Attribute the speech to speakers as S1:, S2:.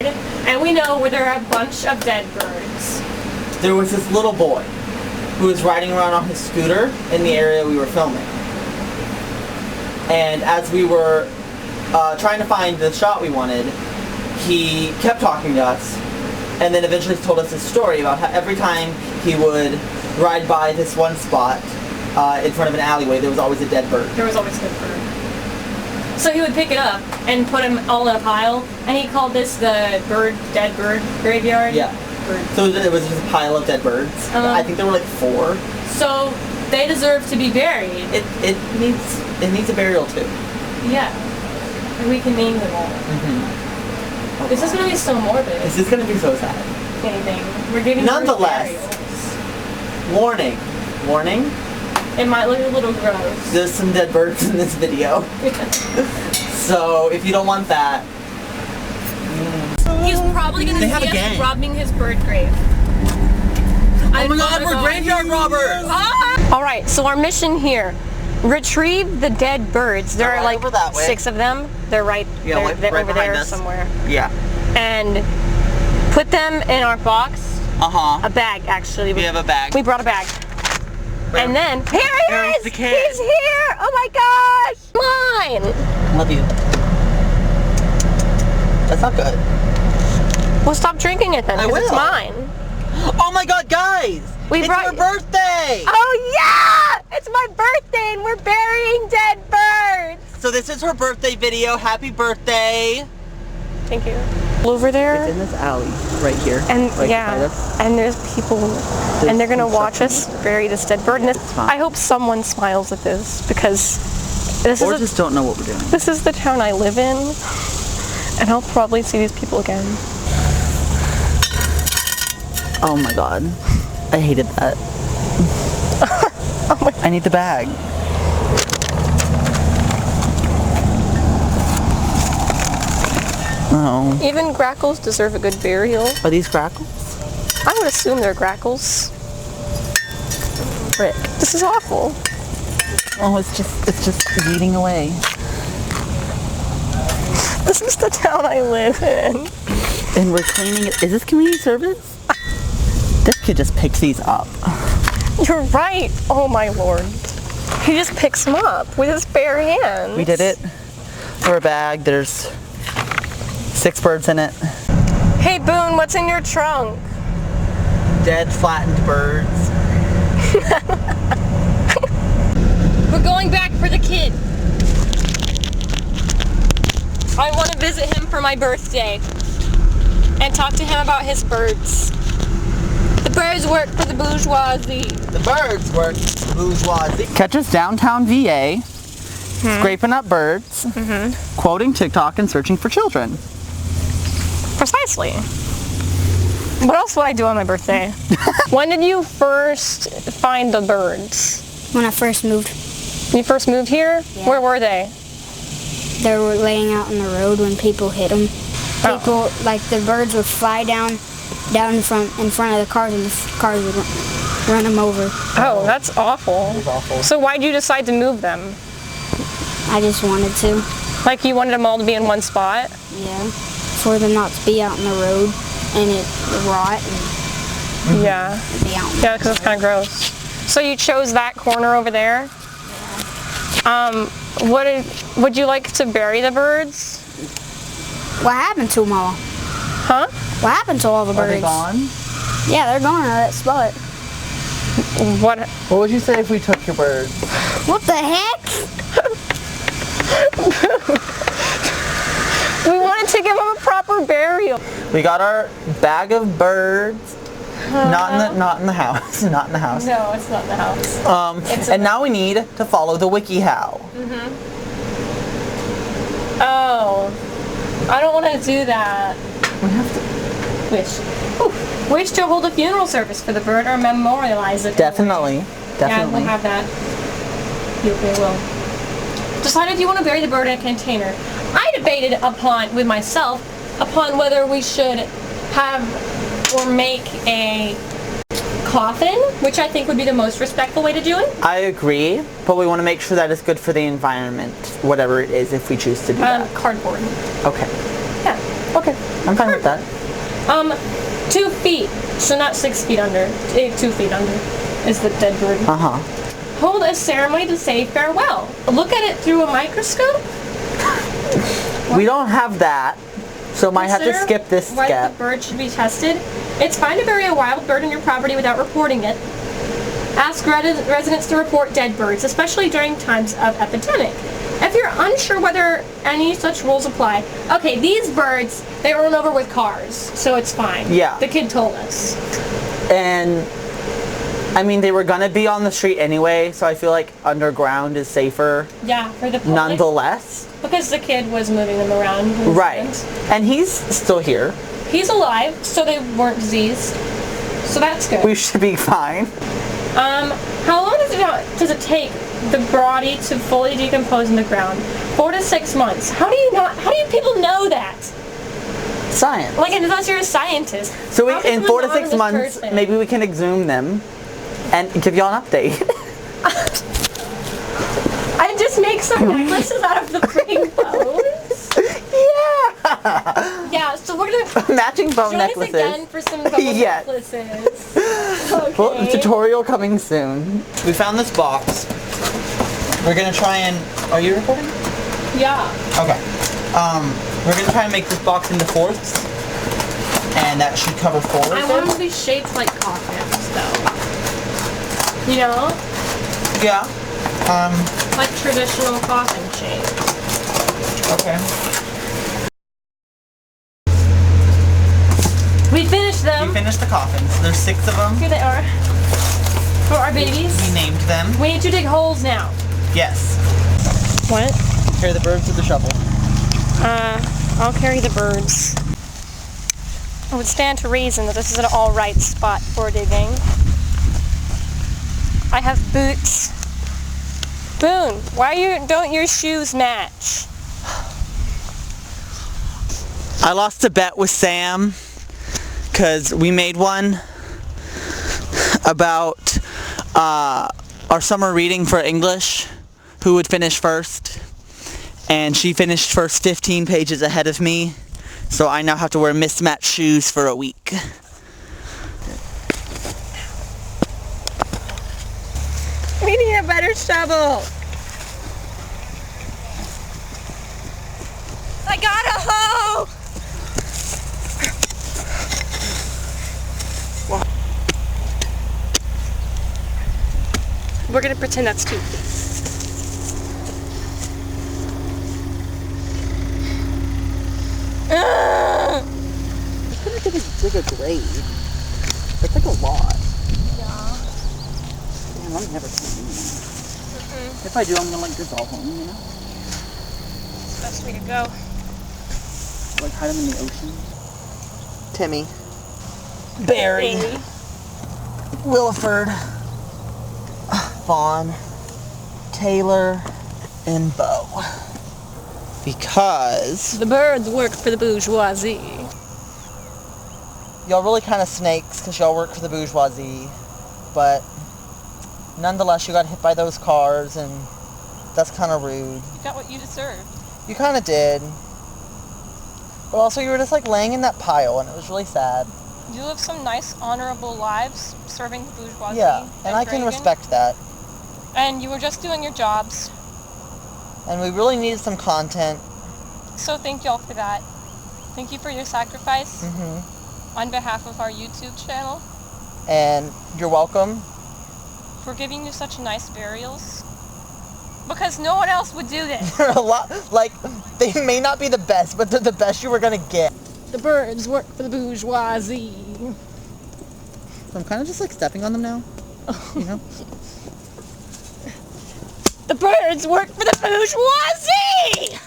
S1: And we know where there are a bunch of dead birds.
S2: There was this little boy who was riding around on his scooter in the area we were filming. And as we were trying to find the shot we wanted, he kept talking to us, and then eventually told us this story about how every time he would ride by this one spot in front of an alleyway, there was always a dead bird.
S1: There was always a dead bird. So he would pick it up and put them all in a pile, and he called this the dead bird graveyard.
S2: Yeah. So it was just a pile of dead birds. I think there were like 4.
S1: So they deserve to be buried.
S2: It needs a burial too.
S1: Yeah. And we can name them all.
S2: Oh,
S1: this is going to be so morbid.
S2: This is going to be so sad.
S1: Anything. We're giving
S2: Nonetheless, warning.
S1: It might look a little gross.
S2: There's some dead birds in this video. So if you don't want that.
S1: He's probably going to see us robbing his bird grave.
S2: Oh my god, we're graveyard robbers!
S1: Alright, so our mission here. Retrieve the dead birds. There are like 6 of them. They're right, they're over there somewhere.
S2: Yeah.
S1: And put them in our box. A bag, actually.
S2: We have a bag.
S1: We brought a bag.
S2: Where?
S1: And then, here he is!
S2: The kid.
S1: He's here! Oh my gosh! Mine!
S2: Love you. That's not good.
S1: Well, stop drinking it then, because it's mine.
S2: Oh my god, guys! It's your birthday!
S1: Oh yeah! It's my birthday and we're burying dead birds!
S2: So this is her birthday video. Happy birthday!
S1: Thank you. Over there.
S2: It's in this alley, right here.
S1: And and there's people, and they're gonna watch us bury this dead bird. And I hope someone smiles at this, because this
S2: or just don't know what we're doing.
S1: This is the town I live in, and I'll probably see these people again.
S2: Oh my god. I hated that. Oh I need the bag. Oh.
S1: Even grackles deserve a good burial.
S2: Are these grackles?
S1: I would assume they're grackles. Frick. This is awful.
S2: Oh, it's just eating away.
S1: This is the town I live in.
S2: And we're cleaning it. Is this community service? This kid just picks these up.
S1: You're right. Oh my lord. He just picks them up with his bare hands.
S2: We did it. For a bag, there's 6 birds in it.
S1: Hey Boone, what's in your trunk?
S2: Dead, flattened birds.
S1: We're going back for the kid. I want to visit him for my birthday and talk to him about his birds. The birds work for the bourgeoisie. The birds work for the bourgeoisie. Catch us downtown VA, scraping up birds, quoting TikTok and searching for children. Precisely. What else would I do on my birthday? When did you first find the birds?
S3: When I first moved.
S1: You first moved here? Yeah. Where were they?
S3: They were laying out on the road when people hit them. People, like the birds would fly down in front of the cars, and the cars would run them over.
S1: Oh, that's awful.
S2: That's awful.
S1: So why did you decide to move them?
S3: I just wanted to.
S1: Like you wanted them all to be in one spot?
S3: Yeah. For them not to be out on the road and it rot and be out.
S1: Yeah, because it's kind of gross. So you chose that corner over there? Yeah. Would you like to bury the birds?
S3: What happened to them all?
S1: Huh?
S3: What happened to all the birds?
S2: Are they gone?
S3: Yeah, they're gone out of that spot.
S1: What
S2: would you say if we took your birds?
S3: What the heck?
S1: We wanted to give them a proper burial.
S2: We got our bag of birds. Not in the house. Not in the house.
S1: No, it's not in the house.
S2: And now we need to follow the WikiHow.
S1: Oh, I don't want to do that.
S2: We have to
S1: wish to hold a funeral service for the bird or memorialize it.
S2: Definitely.
S1: Yeah, we'll have that. Okay, will. Decide if you want to bury the bird in a container. I debated with myself upon whether we should have or make a coffin, which I think would be the most respectful way to do it.
S2: I agree, but we want to make sure that it's good for the environment, whatever it is, if we choose to do that.
S1: Cardboard.
S2: Okay.
S1: Yeah. Okay.
S2: I'm fine with that.
S1: 2 feet, so not 6 feet under. 2 feet under is the dead bird.
S2: Uh-huh.
S1: Hold a ceremony to say farewell. Look at it through a microscope.
S2: We don't have that, so might have to skip this
S1: Why
S2: step.
S1: the bird should be tested. It's fine to bury a wild bird on your property without reporting it. Ask residents to report dead birds, especially during times of epidemic. If you're unsure whether any such rules apply, okay, these birds, they run over with cars, so it's fine.
S2: Yeah.
S1: The kid told us.
S2: And, I mean, they were gonna be on the street anyway, so I feel like underground is safer.
S1: Yeah, for the public.
S2: Nonetheless.
S1: Because the kid was moving them around.
S2: Right. And he's still here.
S1: He's alive, so they weren't diseased. So that's good.
S2: We should be fine.
S1: How long does it take the body to fully decompose in the ground? 4 to 6 months. How do you people know that?
S2: Science.
S1: Like, unless you're a scientist.
S2: So
S1: How can
S2: in
S1: someone
S2: 4 to
S1: know
S2: 6
S1: this
S2: months,
S1: person?
S2: maybe we can exhume them and give y'all an update.
S1: I just make some necklaces out of the freaking bones.
S2: Yeah.
S1: Yeah, so we're gonna
S2: Matching bone
S1: join
S2: necklaces.
S1: us again for some bone
S2: Yes.
S1: necklaces. Okay.
S2: Well, tutorial coming soon. We found this box. We're gonna try and. Are you recording?
S1: Yeah.
S2: Okay. We're gonna try and make this box into fourths, and that should cover 4 of
S1: I
S2: them.
S1: want them to be shaped like coffins, though. You know?
S2: Yeah.
S1: Like traditional coffin shapes.
S2: Okay.
S1: We finished them.
S2: We finished the coffins. There's 6 of them.
S1: Here they are. For our babies.
S2: We named them.
S1: We need to dig holes now.
S2: Yes.
S1: What?
S2: Carry the birds with the shovel.
S1: I'll carry the birds. It would stand to reason that this is an alright spot for digging. I have boots. Boone, why don't your shoes match?
S2: I lost a bet with Sam because we made one about our summer reading for English, who would finish first, and she finished first 15 pages ahead of me, so I now have to wear mismatched shoes for a week.
S1: We need a better shovel. I got a hoe! We're gonna pretend that's 2 feet.
S2: I feel like it's dig a grave. That's like a lot.
S1: Yeah.
S2: Damn, I'm never doing that. If I do, I'm gonna like dissolve them, you know?
S1: It's the best way to go.
S2: Like hide them in the ocean. Timmy. Barry. Williford. Vaughn. Taylor. And Bo. Because
S1: The birds work for the bourgeoisie.
S2: y'all really kind of snakes because y'all work for the bourgeoisie, but nonetheless you got hit by those cars and that's kind of rude.
S1: You got what you deserved.
S2: You kind of did. But also you were just like laying in that pile and it was really sad.
S1: You live some nice, honorable lives serving the bourgeoisie.
S2: Yeah, and I can
S1: Reagan.
S2: respect that.
S1: And you were just doing your jobs.
S2: And we really needed some content.
S1: So thank y'all for that. Thank you for your sacrifice
S2: Mm-hmm.
S1: on behalf of our YouTube channel.
S2: And you're welcome.
S1: For giving you such nice burials. Because no one else would do this.
S2: They're a lot, like, they may not be the best, but they're the best you were gonna get.
S1: The birds work for the bourgeoisie.
S2: So I'm kind of just like stepping on them now, you know?
S1: The birds work for the bourgeoisie!